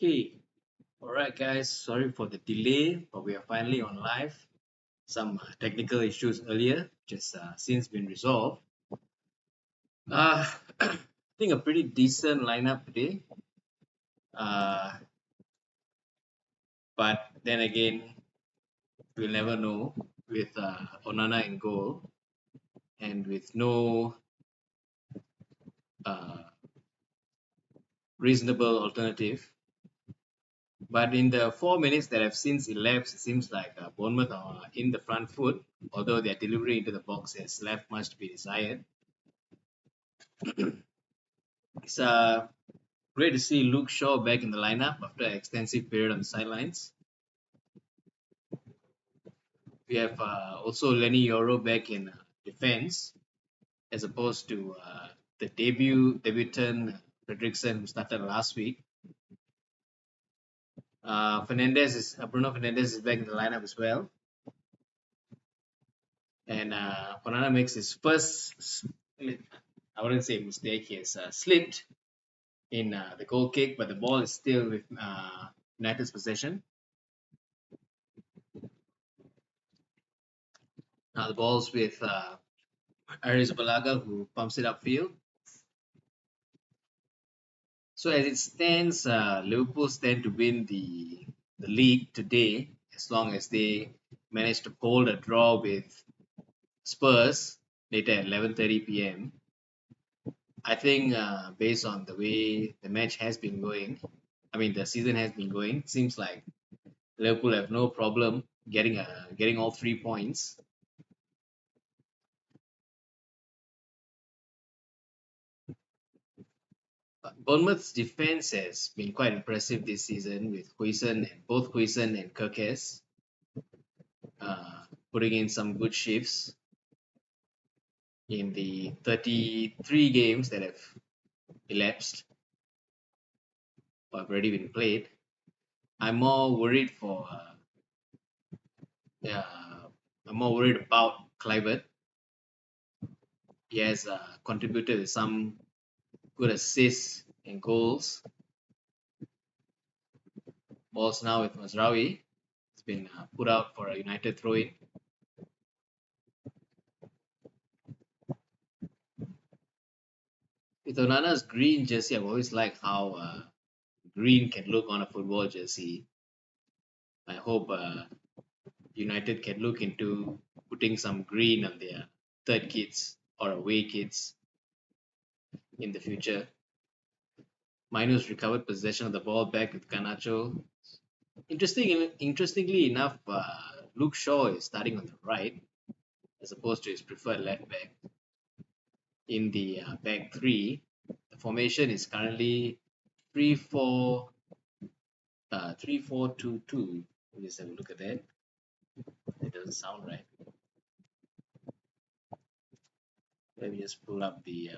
Okay, all right, guys. Sorry for the delay, but we are finally on live. Some technical issues earlier, just since been resolved. I think a pretty decent lineup today. Uh, but then again, we'll never know with Onana in goal and with no uh, reasonable alternative. But in the 4 minutes that have since elapsed, it seems like Bournemouth are in the front foot, although their delivery into the box has left much to be desired. It's great to see Luke Shaw back in the lineup after an extensive period on the sidelines. We have also Lenny Yoro back in defense, as opposed to the debutant Fredrickson who started last week. Bruno Fernandez is back in the lineup as well, and Onana makes his first. I wouldn't say mistake. He has slipped in the goal kick, but the ball is still with United's possession. Now the ball's with Aris Balaga, who pumps it upfield. So as it stands, Liverpool stand to win the league today as long as they manage to hold a draw with Spurs later at 11:30 p.m. I think based on the way the match has been going, the season has been going, seems like Liverpool have no problem getting all 3 points. Bournemouth's defense has been quite impressive this season with both Huijsen and Kerkez putting in some good shifts in the 33 games that have elapsed or have already been played. I'm more worried I'm more worried about Kluivert. He has contributed with some good assists and goals. Balls now with Mazraoui. It's been put out for a United throw-in. With Onana's green jersey, I've always liked how green can look on a football jersey. I hope United can look into putting some green on their third kits or away kits in the future. Minus recovered possession of the ball back with Garnacho. Interestingly enough, Luke Shaw is starting on the right as opposed to his preferred left back. In the back three, the formation is currently 3-4 3-4-2-2. Let's have a look at that. It doesn't sound right. Let me just pull up the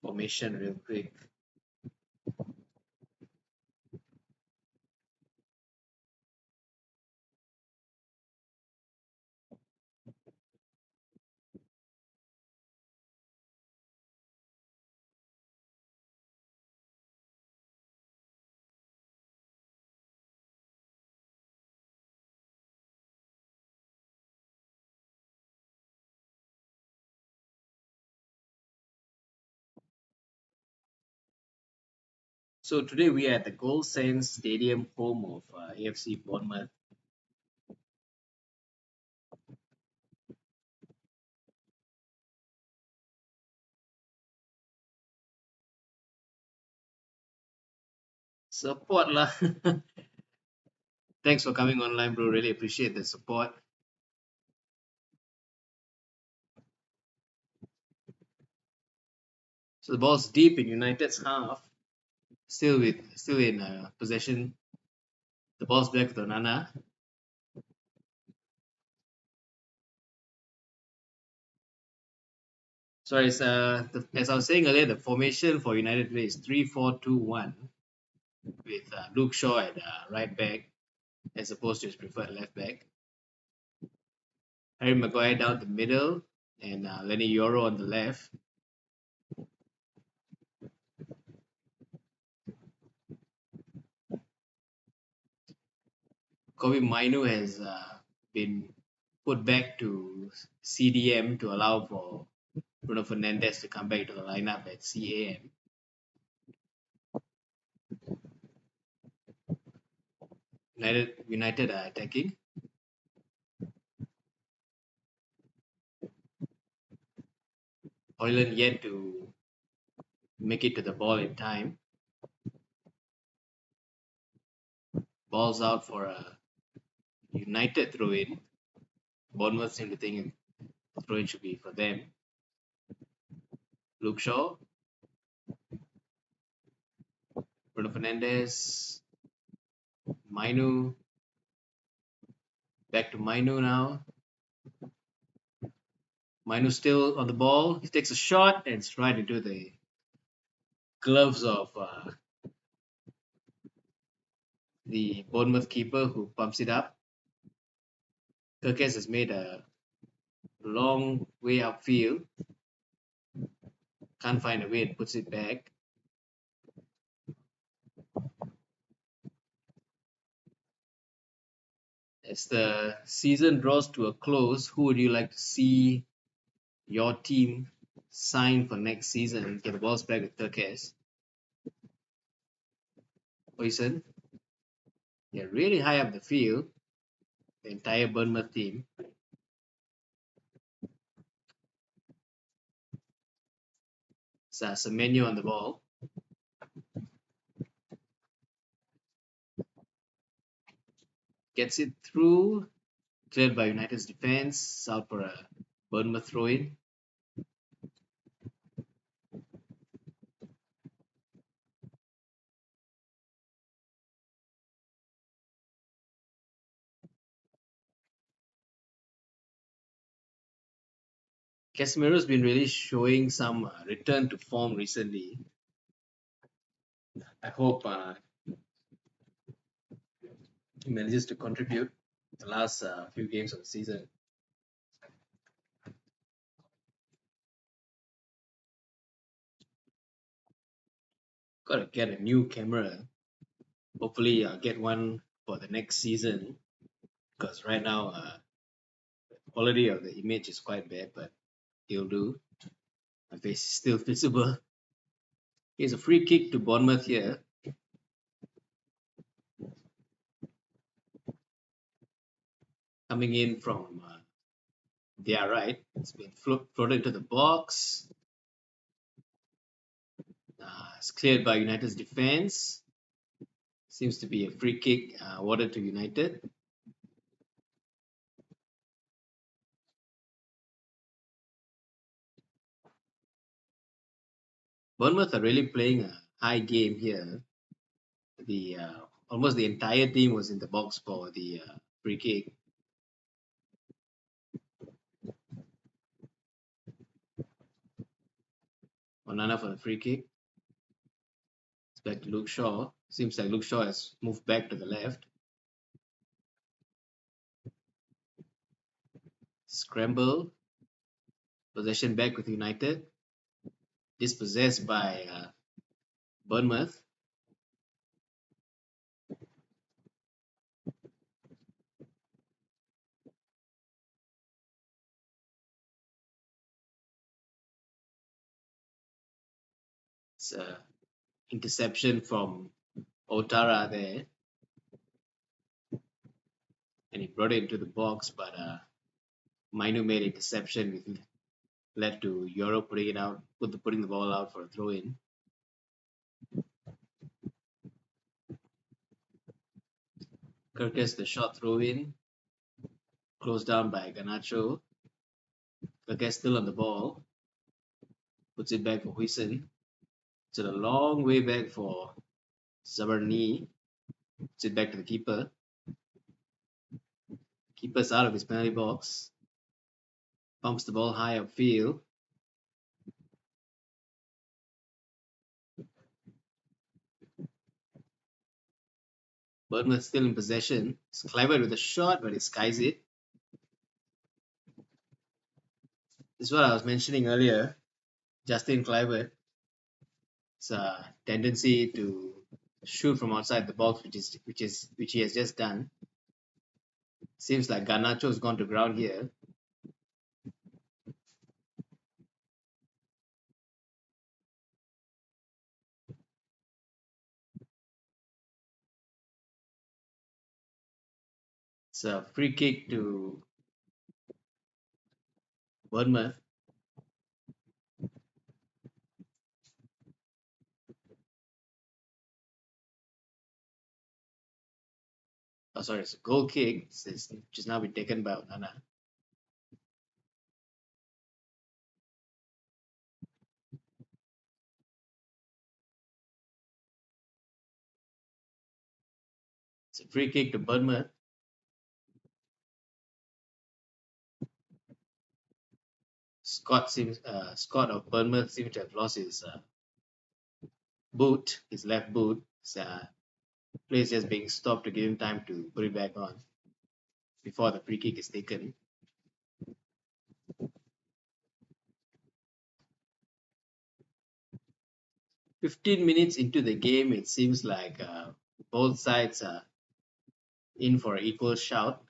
formation real quick. So today we are at the Gold Sands Stadium, home of AFC Bournemouth. Support lah. Thanks for coming online, bro. Really appreciate the support. So the ball's deep in United's half, still in possession. The ball's back to Onana. Sorry, as I was saying earlier, the formation for United today is 3-4-2-1 with Luke Shaw at right back as opposed to his preferred left back. Harry Maguire down the middle and Lenny Yoro on the left. Kobe Mainu has been put back to CDM to allow for Bruno Fernandes to come back to the lineup at CAM. United are attacking. Hoyland yet to make it to the ball in time. Ball's out for a United throw in. Bournemouth seem to think the throw in should be for them. Luke Shaw, Bruno Fernandes, Mainu. Back to Mainu now. Mainu still on the ball. He takes a shot and it's right into the gloves of the Bournemouth keeper who pumps it up. Kirkes has made a long way upfield. Can't find a way and puts it back. As the season draws to a close, who would you like to see your team sign for next season? Get the balls back with Kirkes. Poison. They're really high up the field. The entire Bournemouth team. Semenyo on the ball. Gets it through. Cleared by United's defense. Out for a Bournemouth throw in. Casemiro's been really showing some return to form recently. I hope he manages to contribute the last few games of the season. Gotta get a new camera. Hopefully, I'll get one for the next season because right now, the quality of the image is quite bad, but it'll do. My face is still visible. Here's a free kick to Bournemouth here. Coming in from their right. It's been floated into the box. It's cleared by United's defense. Seems to be a free kick awarded to United. Bournemouth are really playing a high game here. The almost the entire team was in the box for the free kick. Onana for the free kick. It's back to Luke Shaw. Seems like Luke Shaw has moved back to the left. Scramble. Possession back with United. Dispossessed by Bournemouth. It's a interception from Otara there. And he brought it into the box, but Mainu made interception with led to Europe putting it out, putting the ball out for a throw in. Kirkes the shot throw in, closed down by Garnacho. Kirkes still on the ball, puts it back for Huijsen. It's a long way back for Zabarni. Puts it back to the keeper. Keeper's out of his penalty box. Pumps the ball high upfield. Bournemouth still in possession. It's Kluivert with a shot, but he skies it. This is what I was mentioning earlier. Justin Kluivert. It's a tendency to shoot from outside the box, which he has just done. Seems like Garnacho's gone to ground here. It's a free kick to Bournemouth. Oh, sorry, it's a goal kick. It's just now been taken by Onana. It's a free kick to Bournemouth. Scott of Bournemouth seems to have lost his boot, his left boot. His play is just being stopped to give him time to put it back on before the free kick is taken. 15 minutes into the game, it seems like both sides are in for an equal shout,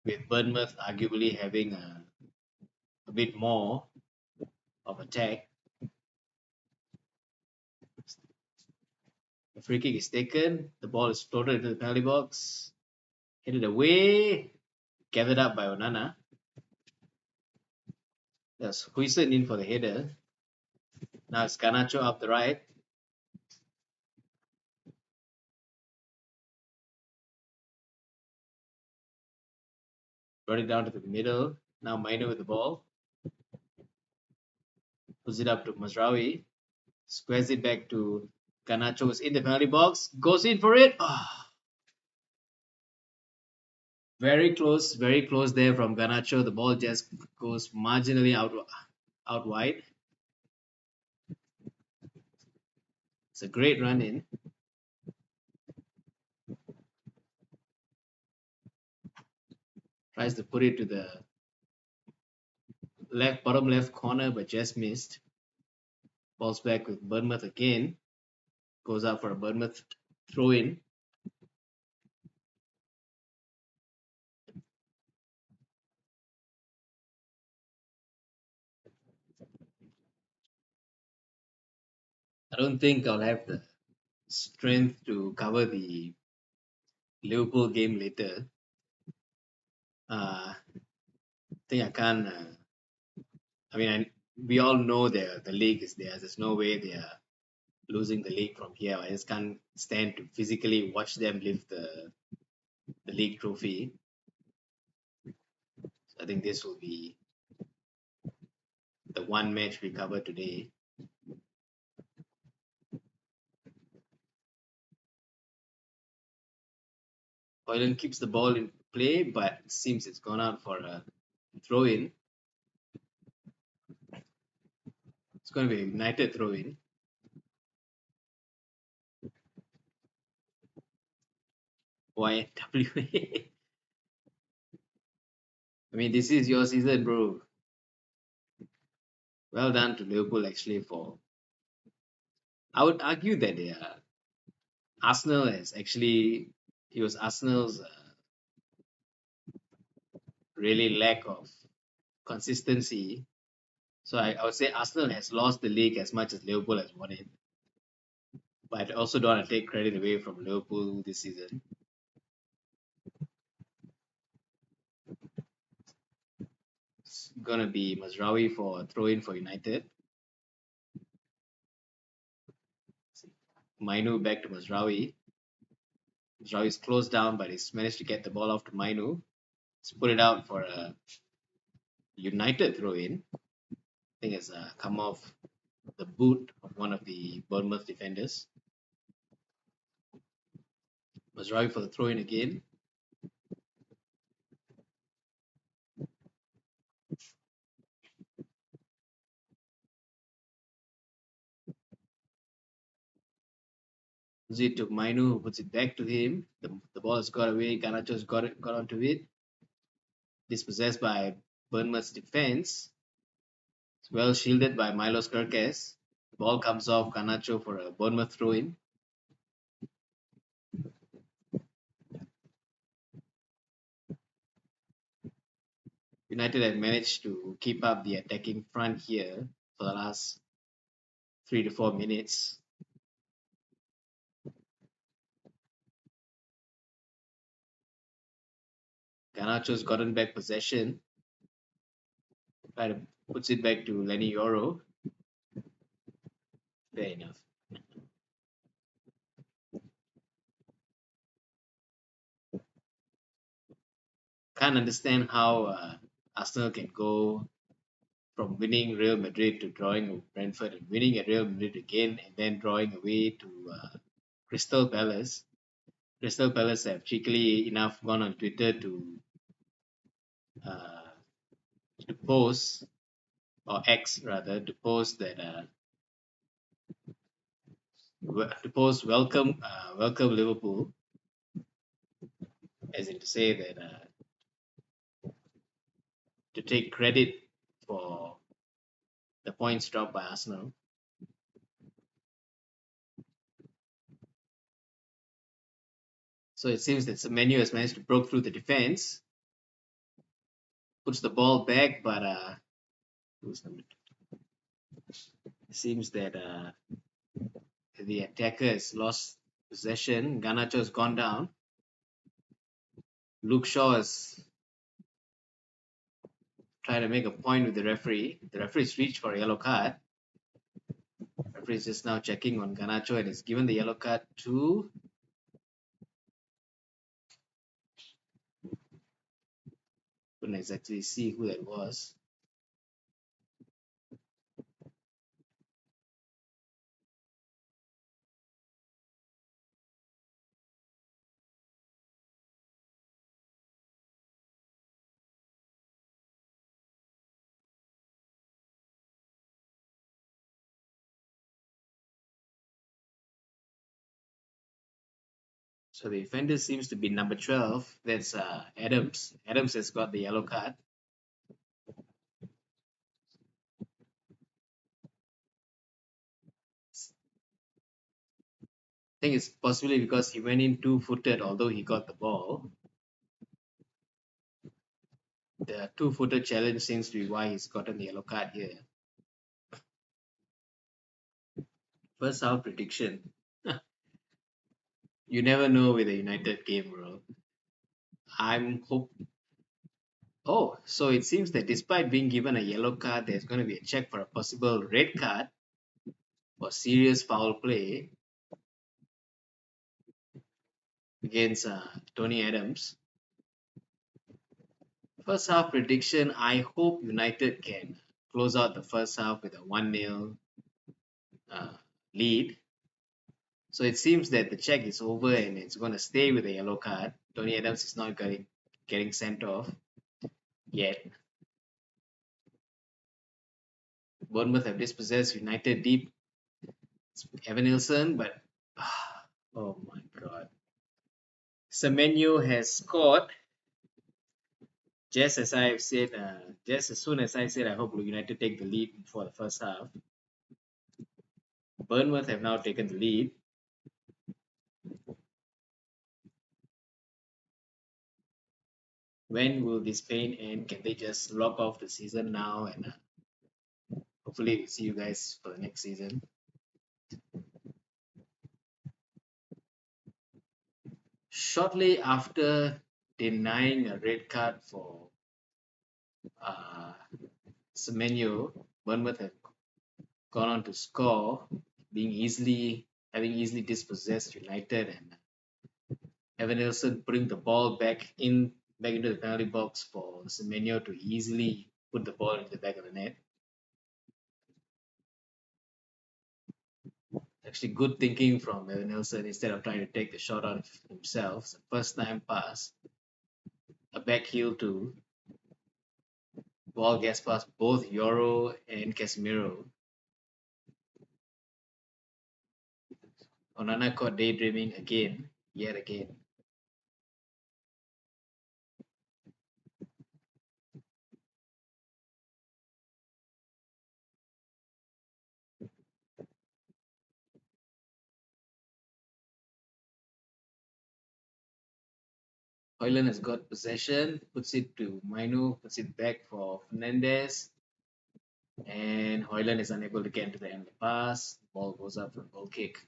with Bournemouth arguably having a bit more of attack. The free kick is taken, the ball is floated into the penalty box, headed away, gathered up by Onana. That's Huijsen in for the header. Now it's Garnacho up the right. Brought it down to the middle. Now Mainu with the ball. Puts it up to Mazraoui. Squares it back to Garnacho, who's in the penalty box. Goes in for it. Very close there from Garnacho. The ball just goes marginally out wide. It's a great run in. Tries to put it to the bottom left corner, but just missed. Balls back with Bournemouth again. Goes out for a Bournemouth throw in. I don't think I'll have the strength to cover the Liverpool game later. I think I can't. We all know the league is there. There's no way they are losing the league from here. I just can't stand to physically watch them lift the league trophy. So I think this will be the one match we cover today. Hoyland keeps the ball in play, but it seems it's gone out for a throw in. It's going to be a United throw in. YWA. I mean, this is your season, bro. Well done to Liverpool, actually. I would argue that Arsenal it was Arsenal's really lack of consistency. So I would say Arsenal has lost the league as much as Liverpool has won it. But I also don't want to take credit away from Liverpool this season. It's gonna be Mazraoui for a throw in for United. Mainu back to Mazraoui. Mazraoui is closed down, but he's managed to get the ball off to Mainu. Let's put it out for a United throw in. I think it's come off the boot of one of the Bournemouth defenders. Mazraoui for the throw in again. It to Mainu, who puts it back to him. The ball has got away. Garnacho's got onto it. Dispossessed by Bournemouth's defense. It's well shielded by Milos Kerkez. The ball comes off Garnacho for a Bournemouth throw in. United have managed to keep up the attacking front here for the last 3 to 4 minutes. Garnacho's gotten back possession. Try to puts it back to Lenny Yoro. Fair enough. Can't understand how Arsenal can go from winning Real Madrid to drawing with Brentford and winning at Real Madrid again and then drawing away to Crystal Palace. Crystal Palace have cheekily enough gone on Twitter uh, to post, or X rather, to post that to post welcome Liverpool, as in to say that to take credit for the points dropped by Arsenal. So it seems that Semenyo has managed to break through the defense, puts the ball back, but it seems that the attacker has lost possession. Garnacho has gone down. Luke Shaw is trying to make a point with the referee. The referee's reached for a yellow card. The referee is just now checking on Garnacho and has given the yellow card to. Couldn't exactly see who that was. So the offender seems to be number 12. That's Adams. Adams has got the yellow card. I think it's possibly because he went in two-footed, although he got the ball. The two-footed challenge seems to be why he's gotten the yellow card here. First half prediction. You never know with a United game, bro. I'm hope. Oh, so it seems that despite being given a yellow card, there's going to be a check for a possible red card for serious foul play against Tony Adams. First half prediction. I hope United can close out the first half with a 1-0 lead. So it seems that the check is over and it's going to stay with a yellow card. Tony Adams is not getting sent off yet. Bournemouth have dispossessed United deep. It's Evan Nilsson, but oh my god. Semenyo has scored just as I've said, just as soon as I said I hope United take the lead for the first half. Bournemouth have now taken the lead. When will this pain end? Can they just lock off the season now and hopefully we'll see you guys for the next season? Shortly after denying a red card for uh, Semenyo, Bournemouth have gone on to score, having easily dispossessed United, and Evan Nilsson putting the ball back into the penalty box for Semenyo to easily put the ball into the back of the net. Actually, good thinking from Evan Nilsson instead of trying to take the shot out of himself. It's a first time pass, a back heel to ball gets past both Yoro and Casemiro. Onana caught daydreaming again, yet again. Hoyland has got possession, puts it to Mainu, puts it back for Fernandez, and Hoyland is unable to get into the end of the pass. The ball goes up for a goal kick.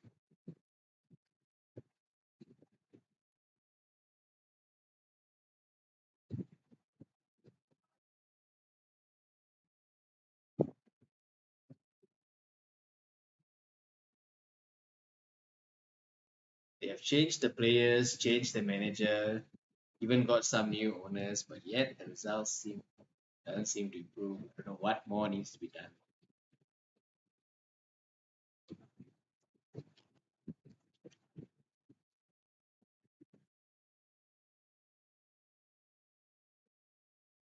They have changed the players, changed the manager, even got some new owners, but yet the results seem doesn't seem to improve. I don't know what more needs to be done.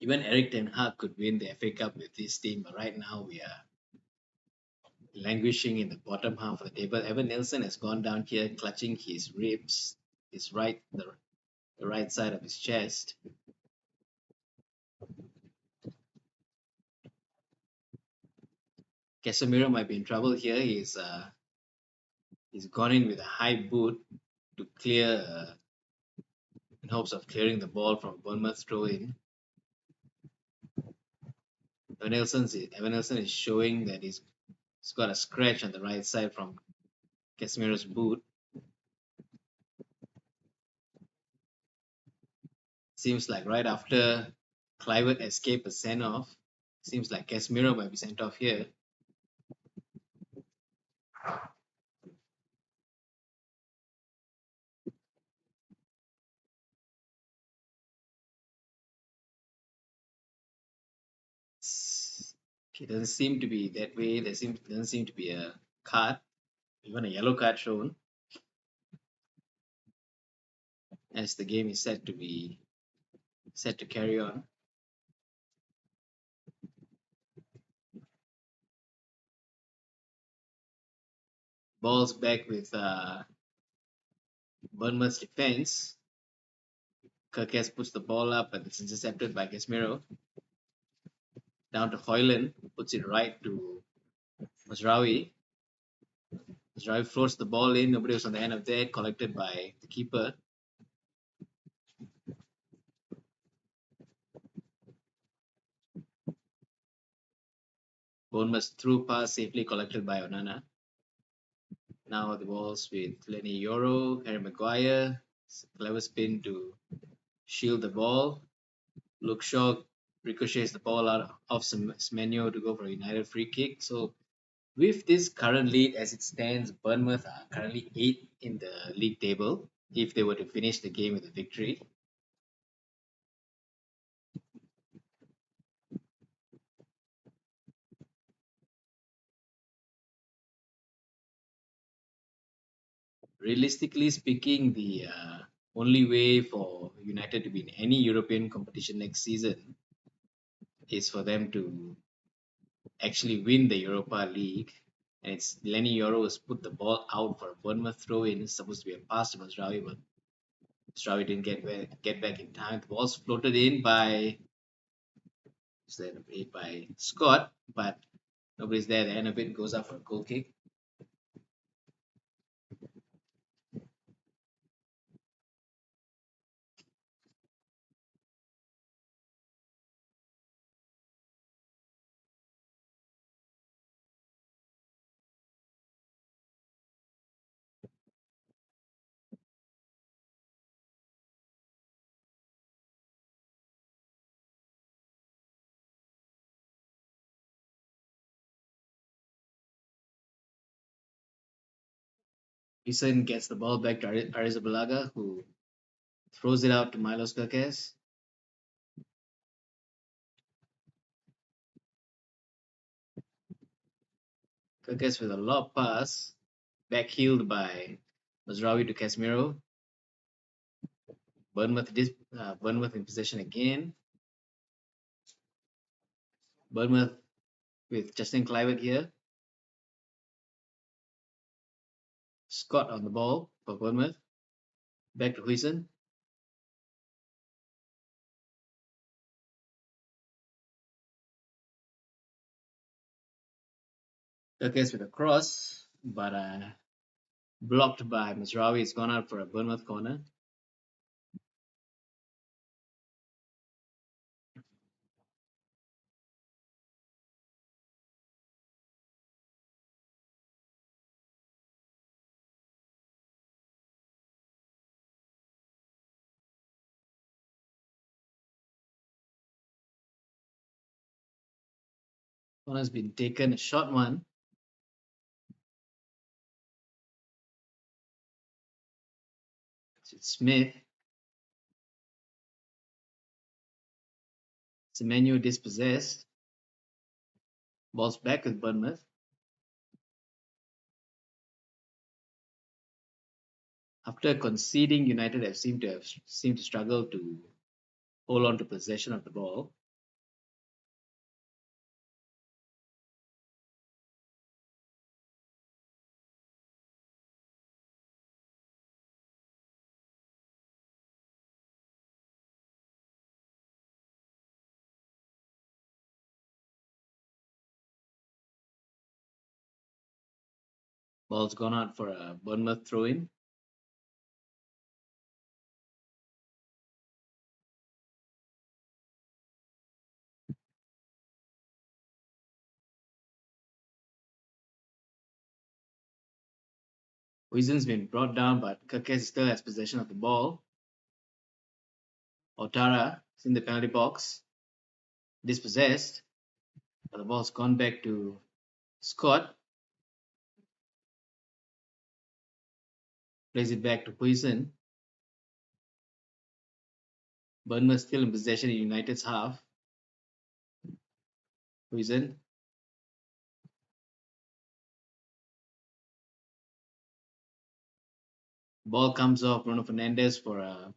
Even Eric Ten Hag could win the FA Cup with this team, but right now we are languishing in the bottom half of the table. Evan Nelson has gone down here, clutching his ribs, the right side of his chest. Casemiro might be in trouble here. He's gone in with a high boot to clear, in hopes of clearing the ball from Bournemouth throw in. Evan Nelson is showing that he's got a scratch on the right side from Casemiro's boot. Seems like right after Clivert escaped a send off, seems like Casemiro might be sent off here. It doesn't seem to be that way. Doesn't seem to be a card, even a yellow card shown, as the game is set to carry on. Balls back with Bournemouth's defense. Kirkes puts the ball up, but it's intercepted by Casemiro. Down to Hoyland, who puts it right to Mazraoui. Mazraoui floats the ball in. Nobody was on the end of that. Collected by the keeper. Bournemouth through pass safely collected by Onana. Now the ball's with Lenny Yoro, Harry Maguire. Clever spin to shield the ball. Luke Shaw ricochets the ball out of Semenyo to go for a United free kick. So with this current lead as it stands, Bournemouth are currently 8th in the league table if they were to finish the game with a victory. Realistically speaking, the only way for United to be in any European competition next season is for them to actually win the Europa League. And it's Lenny Yoro has put the ball out for a Bournemouth throw in. It's supposed to be a pass to Mazraoui, but Mazraoui didn't get back in time. The ball's floated in by Scott, but nobody's there. The end of it goes up for a goal kick. Eason gets the ball back to Arrizabalaga, who throws it out to Milos Kerkez. Kerkez with a lob pass, backheeled by Mazraoui to Casemiro. Bournemouth in possession again. Bournemouth with Justin Kluivert here. Scott on the ball for Bournemouth. Back to Huijsen. Kerkez with a cross, but blocked by Mazraoui. It's gone out for a Bournemouth corner. One has been taken, a short one. It's Smith. Semenyo dispossessed. Ball's back with Bournemouth. After conceding, United have seemed to struggle to hold on to possession of the ball. Ball's gone out for a Bournemouth throw-in. Huijsen's been brought down, but Kirkes still has possession of the ball. Otara is in the penalty box, dispossessed, but the ball's gone back to Scott. Plays it back to Huijsen. Bournemouth still in possession in United's half. Huijsen. Ball comes off Bruno Fernandes for a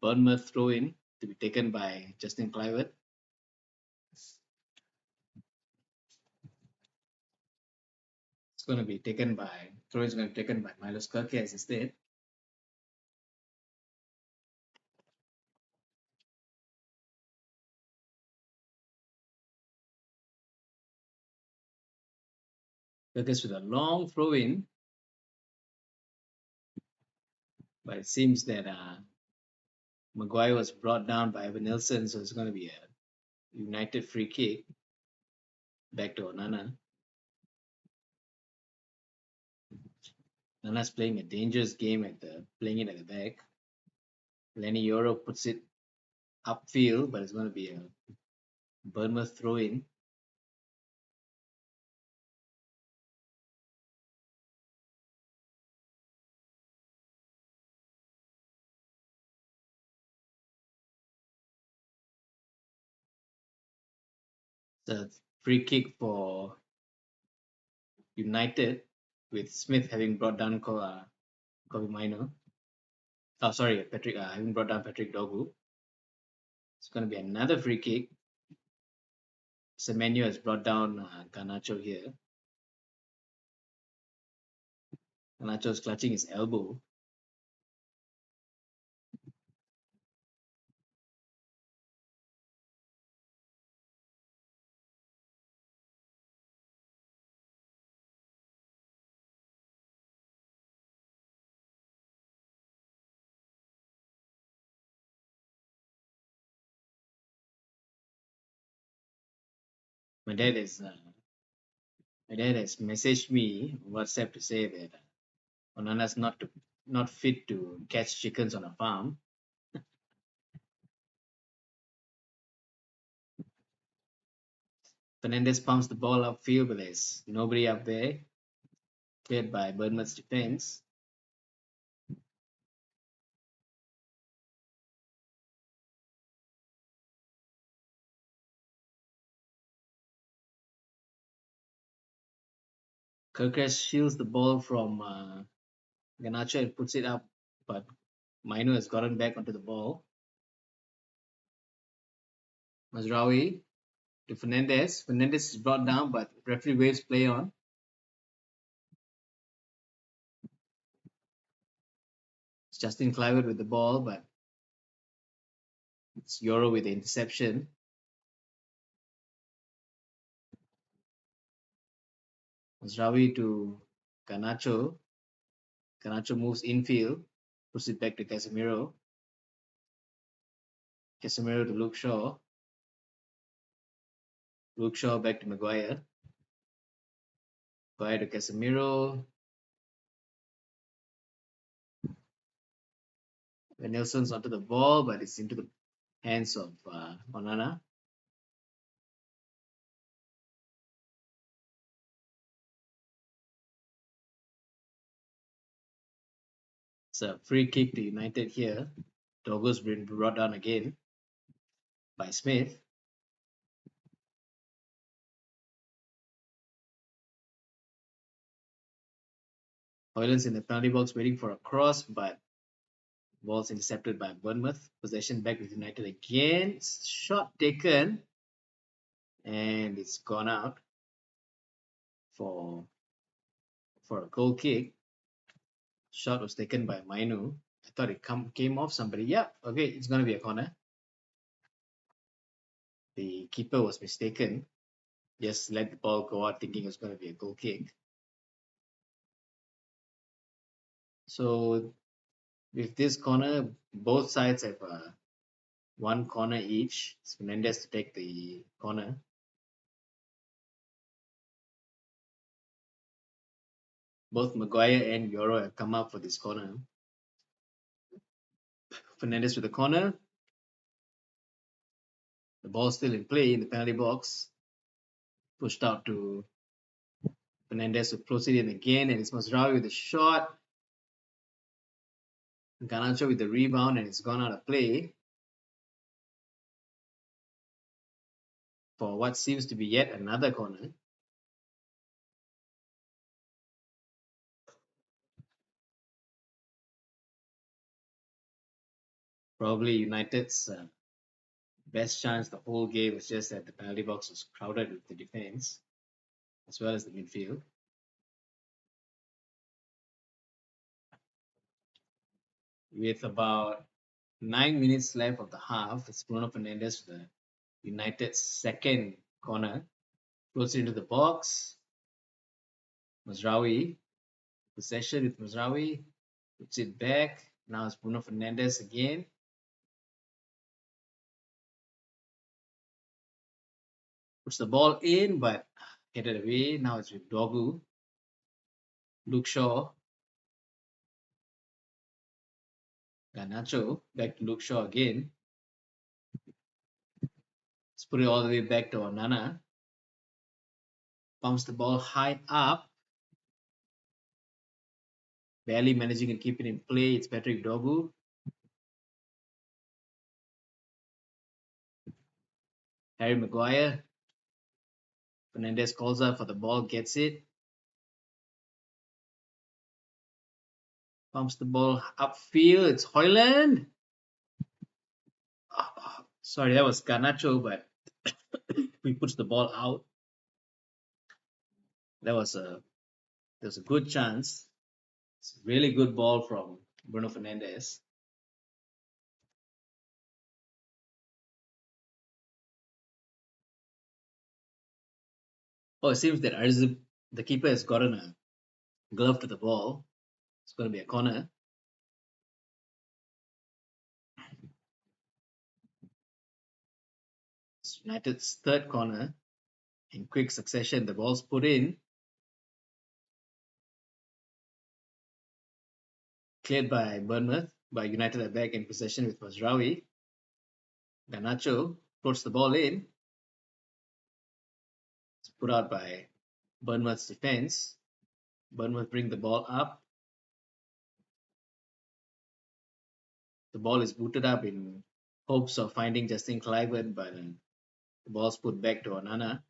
Bournemouth throw-in to be taken by Justin Kluivert. It's going to be taken by throw is going to be taken by Milos Kerkez instead. Kerkez with a long throw in, but it seems that Maguire was brought down by Evan Nilsson, so it's going to be a United free kick back to Onana. Onana's playing a dangerous game playing it at the back. Lenny Euro puts it upfield, but it's going to be a Bournemouth throw in. The free kick for United, with Smith having brought down Kobe Mino. Oh, sorry, Patrick having brought down Patrick Dogu. It's going to be another free kick. Semenyo has brought down Garnacho here. Garnacho is clutching his elbow. My dad is my dad has messaged me on WhatsApp to say that Onana's not fit to catch chickens on a farm. Fernandes pumps the ball upfield, but there's nobody up there. Cleared by Bournemouth's defense. Kirkes shields the ball from Garnacho and puts it up, but Mino has gotten back onto the ball. Mazraoui to Fernandes. Fernandes is brought down, but referee waves play on. It's Justin Kluivert with the ball, but it's Euro with the interception. Mazraoui to Garnacho. Garnacho moves infield, puts it back to Casemiro. Casemiro to Luke Shaw. Luke Shaw back to Maguire. Maguire to Casemiro. Nelson's onto the ball, but it's into the hands of Onana. It's a free kick to United here. Dogo's been brought down again by Smith. Hoyland's in the penalty box waiting for a cross, but ball's intercepted by Bournemouth. Possession back with United again. Shot taken, and it's gone out for a goal kick. Shot was taken by Mainu. I thought it came off somebody. Yeah, okay, it's going to be a corner. The keeper was mistaken. Just let the ball go out thinking it was going to be a goal kick. So with this corner, both sides have one corner each. It's Menendez to take the corner. Both Maguire and Euro have come up for this corner. Fernandez with the corner. The ball still in play in the penalty box. Pushed out to Fernandez to proceed in again, and it's Mazraoui with the shot. Garnacho with the rebound, and it's gone out of play for what seems to be yet another corner. Probably United's best chance the whole game was just that the penalty box was crowded with the defense as well as the midfield. With about 9 minutes left of the half, it's Bruno Fernandes with the United's second corner. Floats into the box. Mazraoui. Possession with Mazraoui. Puts it back. Now it's Bruno Fernandes again. Puts the ball in, but headed away. Now it's with Dogu. Luke Shaw. Garnacho. Back to Luke Shaw again. Let's put it all the way back to Onana. Pumps the ball high up. Barely managing to keep it in play. It's Patrick Dogu. Harry Maguire. Fernandez calls out for the ball, gets it. Pumps the ball upfield. It's Hoyland. Sorry, that was Garnacho, but he puts the ball out. That was a good chance. It's a really good ball from Bruno Fernandes. Oh, it seems that Arzib, the keeper, has gotten a glove to the ball. It's going to be a corner. It's United's third corner. In quick succession, the ball's put in. Cleared by Bournemouth, but United are back in possession with Mazraoui. Garnacho floats the ball in. It's put out by Bournemouth's defense. Bournemouth bring the ball up. The ball is booted up in hopes of finding Justin Kluivert, but the ball's put back to Onana.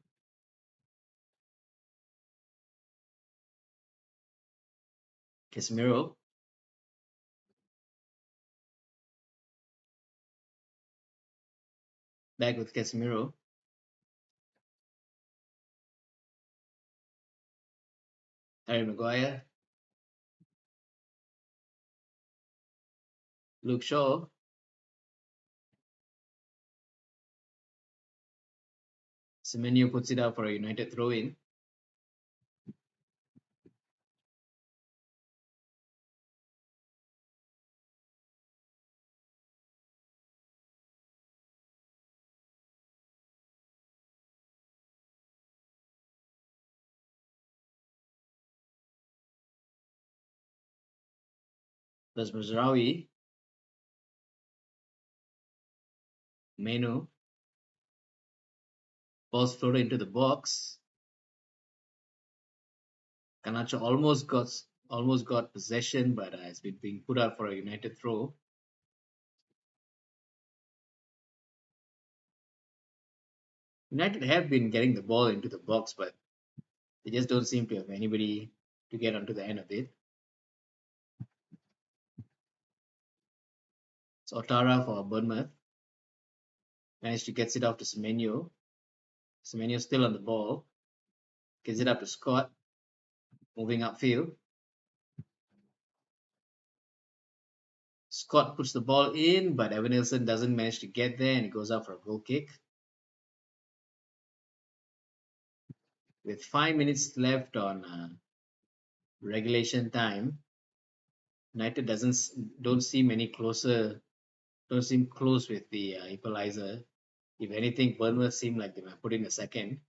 Casemiro. Back with Casemiro. Harry Maguire. Luke Shaw. Semenyo puts it out for a United throw-in. There's Mazraoui. Menu. Ball's floated into the box. Garnacho almost got possession, but it's been being put out for a United throw. United have been getting the ball into the box, but they just don't seem to have anybody to get onto the end of it. So Otara for Bournemouth managed to get it off to Semenyo. Semenyo still on the ball, gets it up to Scott, moving upfield. Scott puts the ball in, but Evan Nilsson doesn't manage to get there and it goes out for a goal kick. With 5 minutes left on regulation time, United don't seem any closer, don't seem close with the equalizer. If anything, Bournemouth seem like they might put in a second.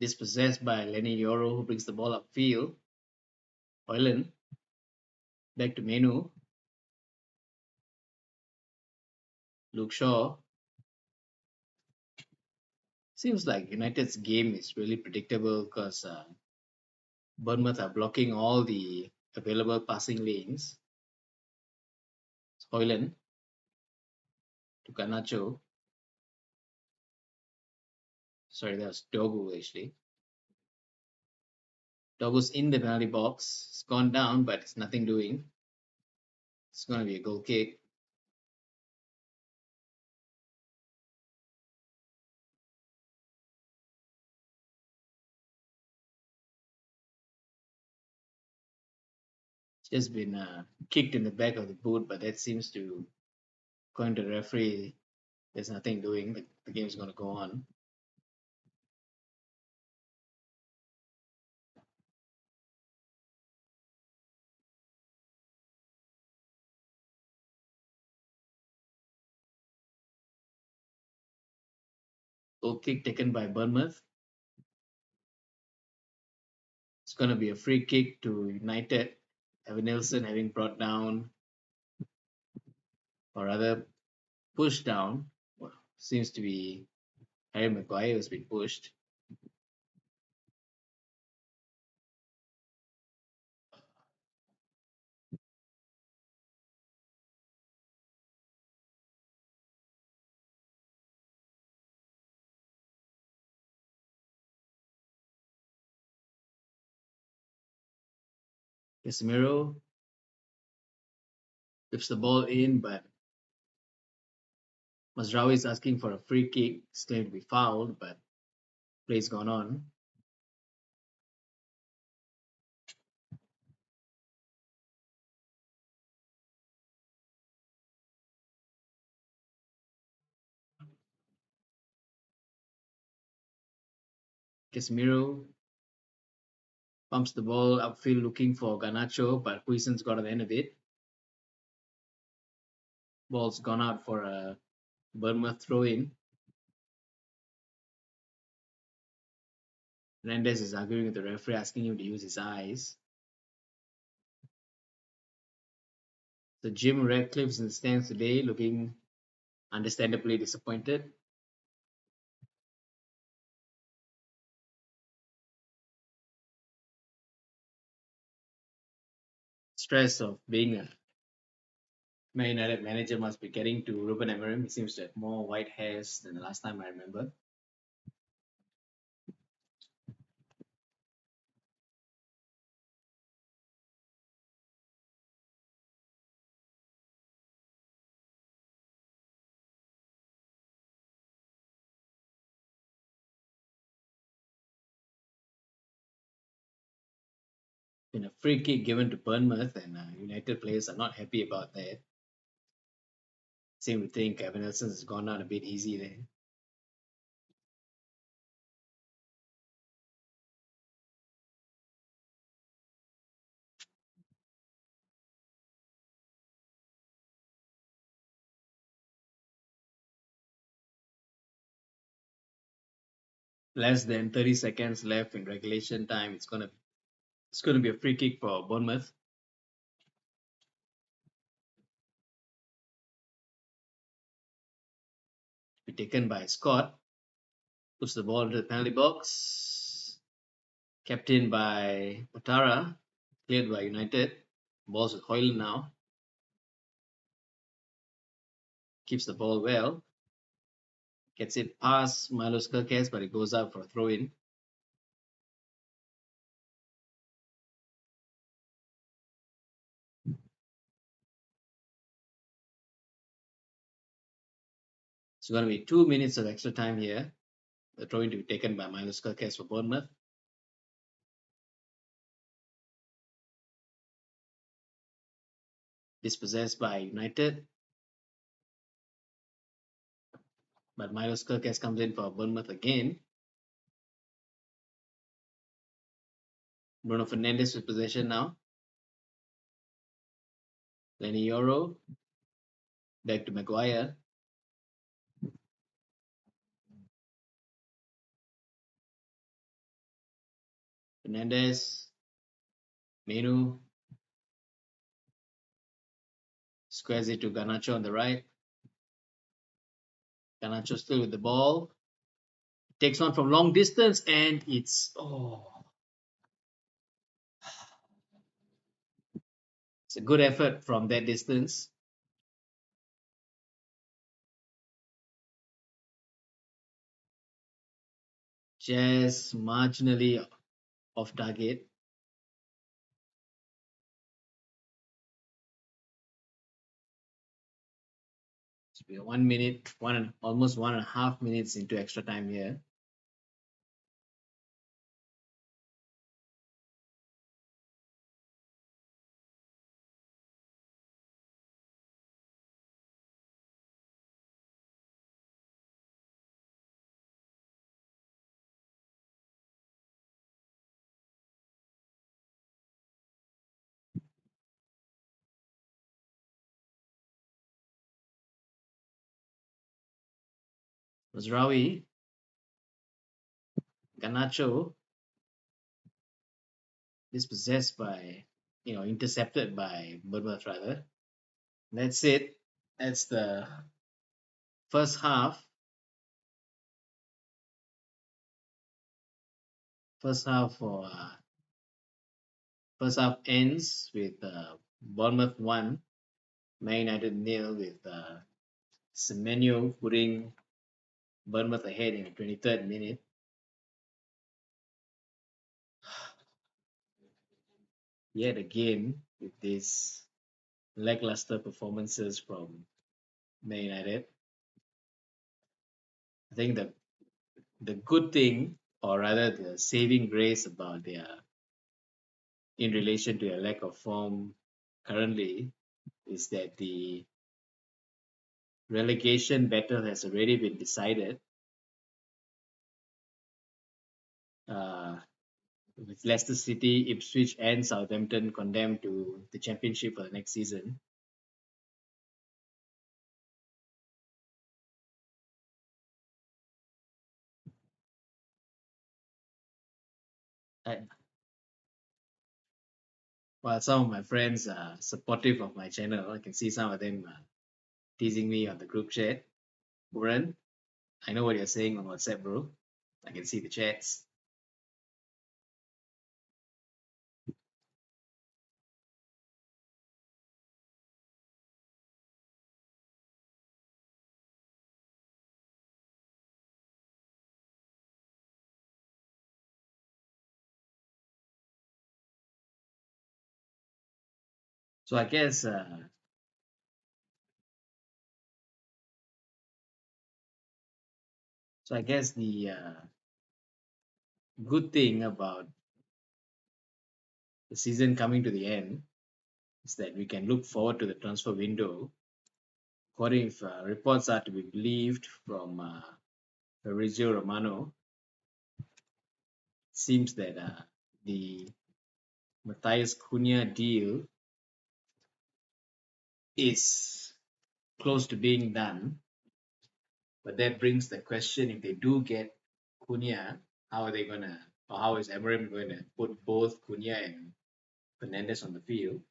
Dispossessed by Lenny Yoro, who brings the ball upfield. Hoyland back to Menu. Luke Shaw. Seems like United's game is really predictable because Bournemouth are blocking all the available passing lanes. Hoyland to Garnacho. Sorry, that was Dogu actually. Dogu's in the penalty box. It's gone down, but it's nothing doing. It's going to be a goal kick. It's just been kicked in the back of the boot, but that seems to, according to the referee, there's nothing doing. The game's going to go on. Goal kick taken by Bournemouth. It's going to be a free kick to United. Evan Nilsson having brought down, or rather pushed down. Well, seems to be Harry Maguire who's been pushed. Casemiro flips the ball in, but Mazraoui is asking for a free kick. It's claimed to be fouled, but play's gone on. Casemiro pumps the ball upfield looking for Garnacho, but Huijsen's got on the end of it. Ball's gone out for a Bournemouth throw in. Hernandez is arguing with the referee, asking him to use his eyes. So Jim Radcliffe's in the stands today, looking understandably disappointed. Stress of being a Man United manager must be getting to Ruben Amorim. He seems to have more white hairs than the last time I remember. Been a free kick given to Bournemouth, and United players are not happy about that. Same would think Evan Nelson has gone down a bit easy there. less than 30 seconds left in regulation time. It's gonna be a free kick for Bournemouth. Be taken by Scott. Puts the ball into the penalty box. Captained by Patara. Cleared by United. Ball's with Hoyland now. Keeps the ball well. Gets it past Milos Kerkez, but it goes out for a throw in. It's going to be 2 minutes of extra time here. The throw in to be taken by Milos Kerkez for Bournemouth. Dispossessed by United. But Milos Kerkez comes in for Bournemouth again. Bruno Fernandes with possession now. Lenny Yoro. Back to Maguire. Fernandes. Menu. Squares it to Garnacho on the right. Garnacho still with the ball. Takes one from long distance and it's a good effort from that distance. Just marginally off target. We are 1 minute, almost 1.5 minutes into extra time here. Mazraoui, Garnacho, dispossessed by, intercepted by Bournemouth rather. That's it. That's the first half. First half ends with Bournemouth 1, Man United 0 with Semenyo putting Bournemouth ahead in the 23rd minute. Yet again, with these lackluster performances from Man United, I think the good thing, or rather the saving grace about in relation to their lack of form currently, is that the relegation battle has already been decided. With Leicester City, Ipswich, and Southampton condemned to the Championship for the next season. While some of my friends are supportive of my channel, I can see some of them teasing me on the group chat. Buran, I know what you're saying on WhatsApp, bro. I can see the chats. So I guess the good thing about the season coming to the end is that we can look forward to the transfer window. According if reports are to be believed from Fabrizio Romano, it seems that the Matthias Cunha deal is close to being done. But that brings the question, if they do get Cunha, how are they gonna, or how is Emery going to put both Cunha and Fernandez on the field?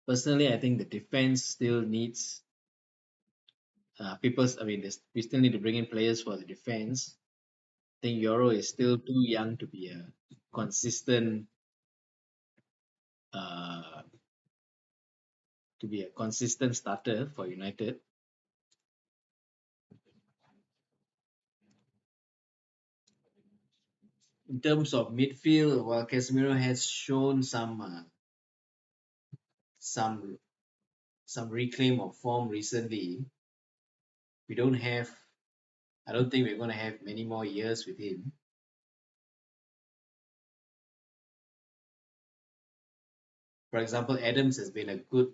Personally, I think the defense still needs people. I mean, we still need to bring in players for the defense. I think Euro is still too young to be a consistent uh, starter for United. In terms of midfield, while Casemiro has shown some some reclaim of form recently, we don't have. I don't think we're going to have many more years with him. For example, Adams has been a good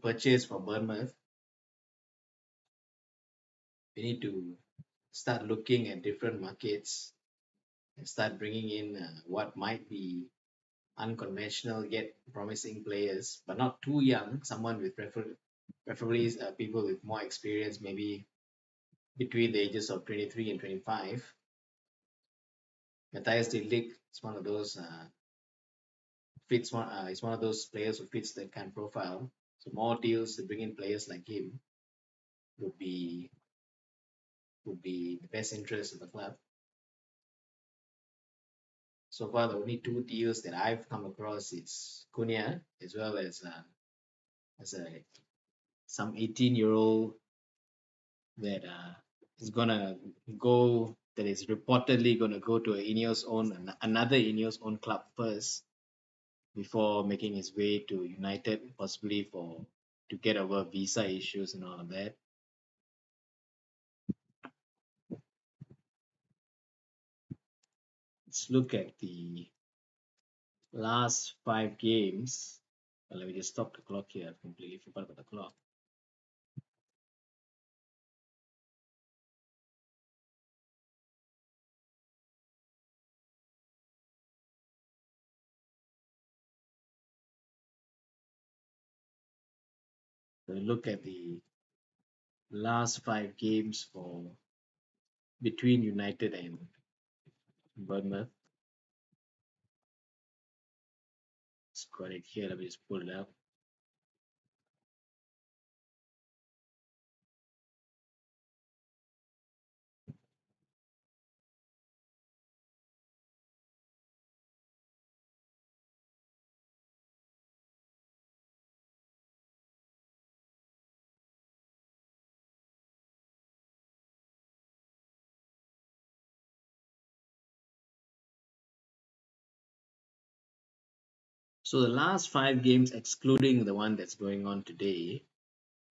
purchase for Bournemouth. We need to start looking at different markets and start bringing in what might be unconventional yet promising players, but not too young. Someone with preferably people with more experience, maybe between the ages of 23 and 25. Matthias De Ligt is one of those is one of those players who fits that kind of profile. So more deals to bring in players like him would be the best interest of the club. So far, the only two deals that I've come across is Cunha as well as a some 18-year-old that is gonna go that is reportedly gonna go to another Ineos own club first before making his way to United, possibly to get over visa issues and all of that. Let's look at the last 5 games. Well, let me just stop the clock here. I completely forgot about the clock. So look at the last 5 games for between United and Bournemouth. It's got it here. Let me just pull it up. So the last 5 games, excluding the one that's going on today,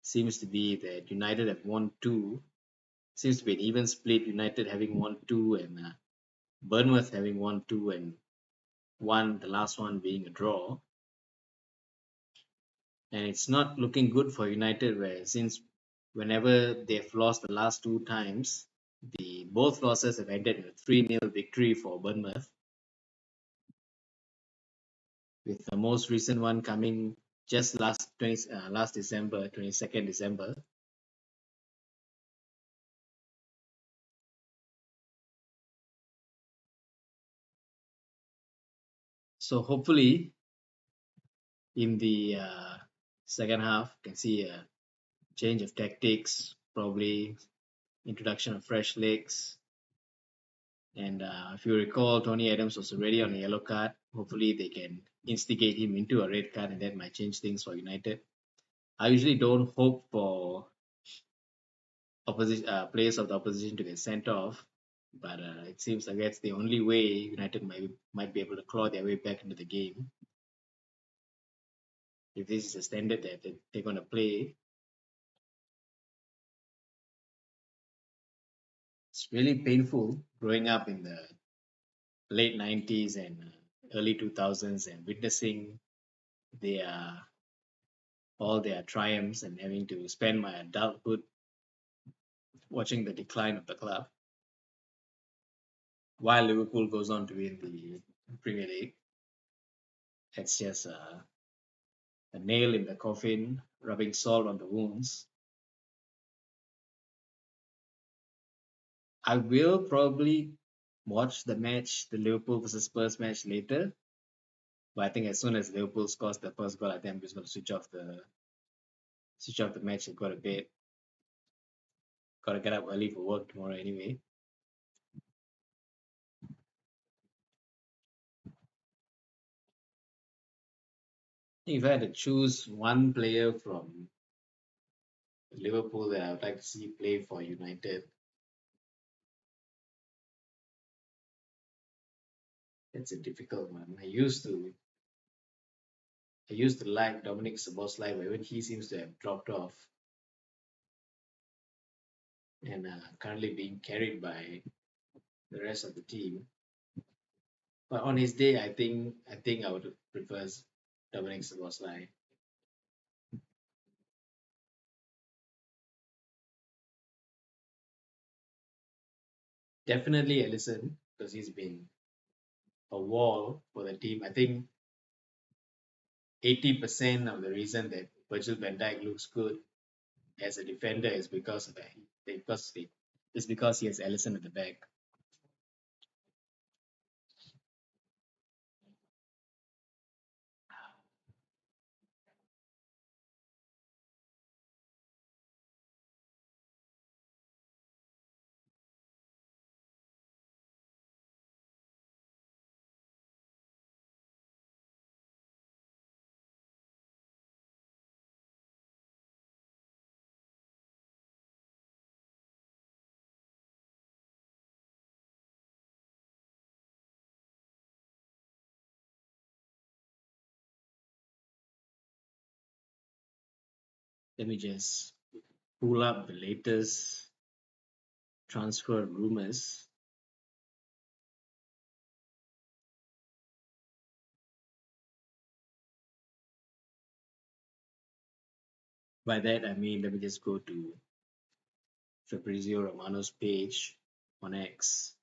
seems to be that United have won two. Seems to be an even split. United having won two and Bournemouth having won two and one. The last one being a draw. And it's not looking good for United, where since whenever they've lost the last two times, the both losses have ended in a 3-0 victory for Bournemouth, with the most recent one coming just last December, 22nd December. So hopefully in the second half, you can see a change of tactics, probably introduction of fresh legs. And if you recall, Tony Adams was already on a yellow card. Hopefully, they can instigate him into a red card, and that might change things for United. I usually don't hope for opposition players of the opposition to get sent off, but it seems like that's the only way United might be able to claw their way back into the game. If this is the standard that they're going to play, it's really painful growing up in the late 90s and early 2000s and witnessing their all their triumphs and having to spend my adulthood watching the decline of the club while Liverpool goes on to win the Premier League. It's just a nail in the coffin, rubbing salt on the wounds. I will probably watch the match, the Liverpool versus Spurs match later. But I think as soon as Liverpool scores the first goal, I think I'm just going to switch off the match and go to bed. Got to get up early for work tomorrow anyway. I think if I had to choose one player from Liverpool that I would like to see play for United, it's a difficult one. I used to like Dominic Szoboszlai, but even he seems to have dropped off and currently being carried by the rest of the team. But on his day, I think I would prefer Dominic Szoboszlai. Definitely Ellison because he's been a wall for the team. I think 80% of the reason that Virgil van Dijk looks good as a defender is because of that. It's because he has Ellison at the back. Let me just pull up the latest transfer rumors. By that I mean let me just go to Fabrizio Romano's page on X.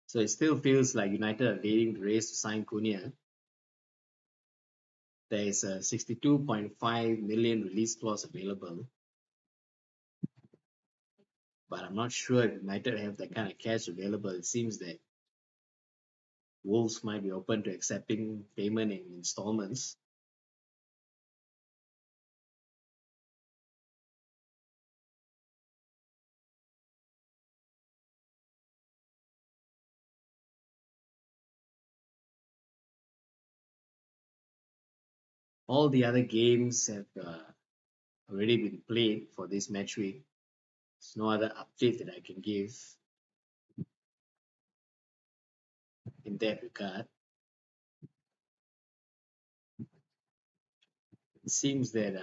So it still feels like United are leading the race to sign Cunha. There is a 62.5 million release clause available, but I'm not sure if United have that kind of cash available. It seems that Wolves might be open to accepting payment in installments. All the other games have already been played for this match week. There's no other update that I can give in that regard. It seems that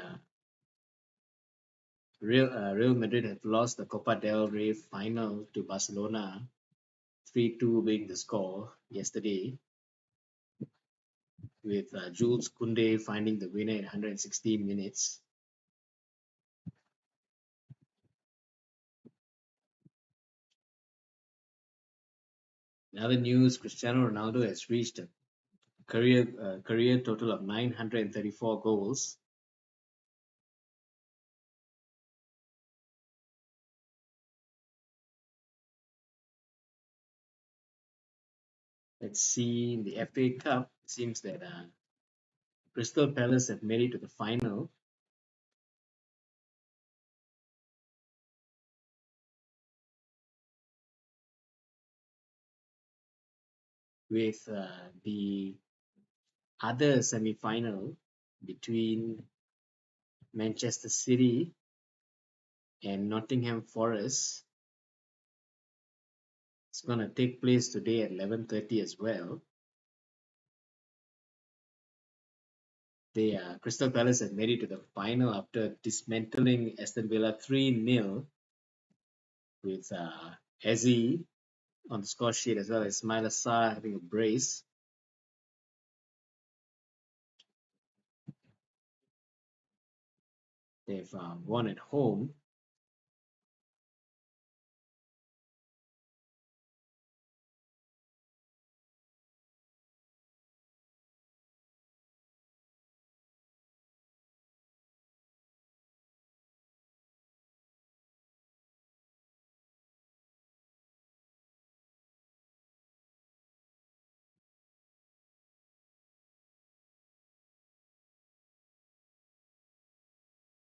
Real Madrid have lost the Copa del Rey final to Barcelona, 3-2 being the score yesterday, with Jules Koundé finding the winner in 116 minutes. In other news, Cristiano Ronaldo has reached a career total of 934 goals. Let's see, in the FA Cup, it seems that Crystal Palace have made it to the final with the other semi-final between Manchester City and Nottingham Forest. It's going to take place today at 11:30 as well. Crystal Palace have made it to the final after dismantling Aston Villa 3-0 with Eze on the score sheet as well as Ismail Assar having a brace. They've won at home.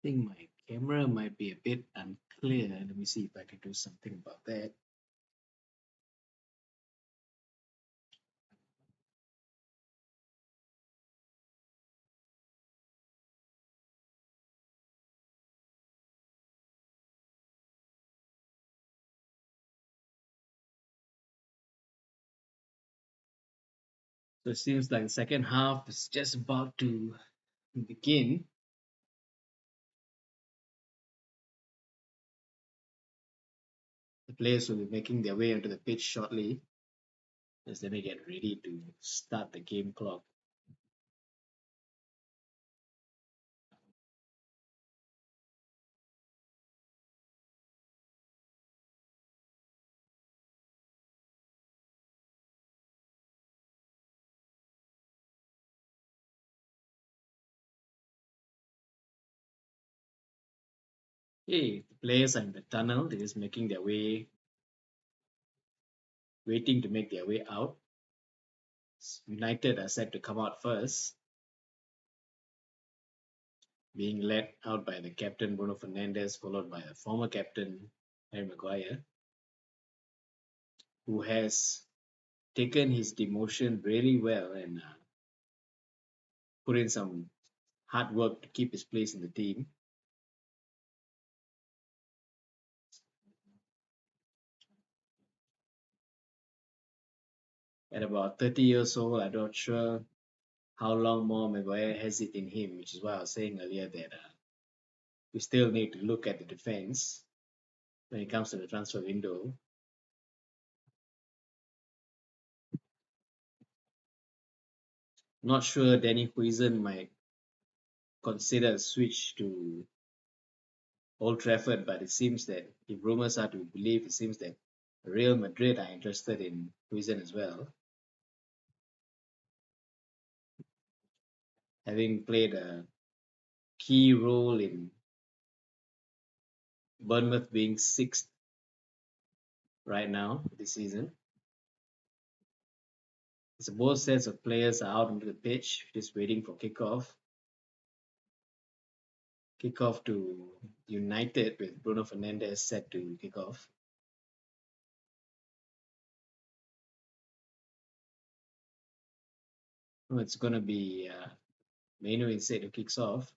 think my camera might be a bit unclear. Let me see if I can do something about that. So it seems like the second half is just about to begin. The players will be making their way onto the pitch shortly as they may get ready to start the game clock. Hey, the players are in the tunnel. They're just making their way, waiting to make their way out. United are set to come out first, being led out by the captain Bruno Fernandes, followed by the former captain Harry Maguire, who has taken his demotion really well and put in some hard work to keep his place in the team. At about 30 years old, I'm not sure how long more Maguire has it in him, which is why I was saying earlier that we still need to look at the defense when it comes to the transfer window. Not sure Danny Huizen might consider a switch to Old Trafford, but it seems that if rumors are to be believed, it seems that Real Madrid are interested in Huizen as well, having played a key role in Bournemouth being sixth right now this season. So both sets of players are out onto the pitch, just waiting for kickoff. Kickoff to United with Bruno Fernandes set to kick off. Oh, it's going to be Manu instead who kicks off.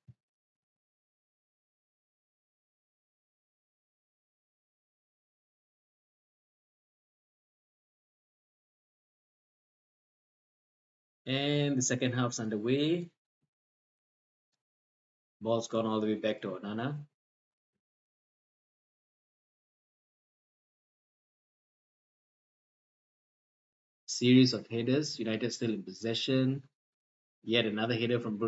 And the second half's underway. Ball's gone all the way back to Onana. Series of headers. United still in possession. Yet another header from Bruno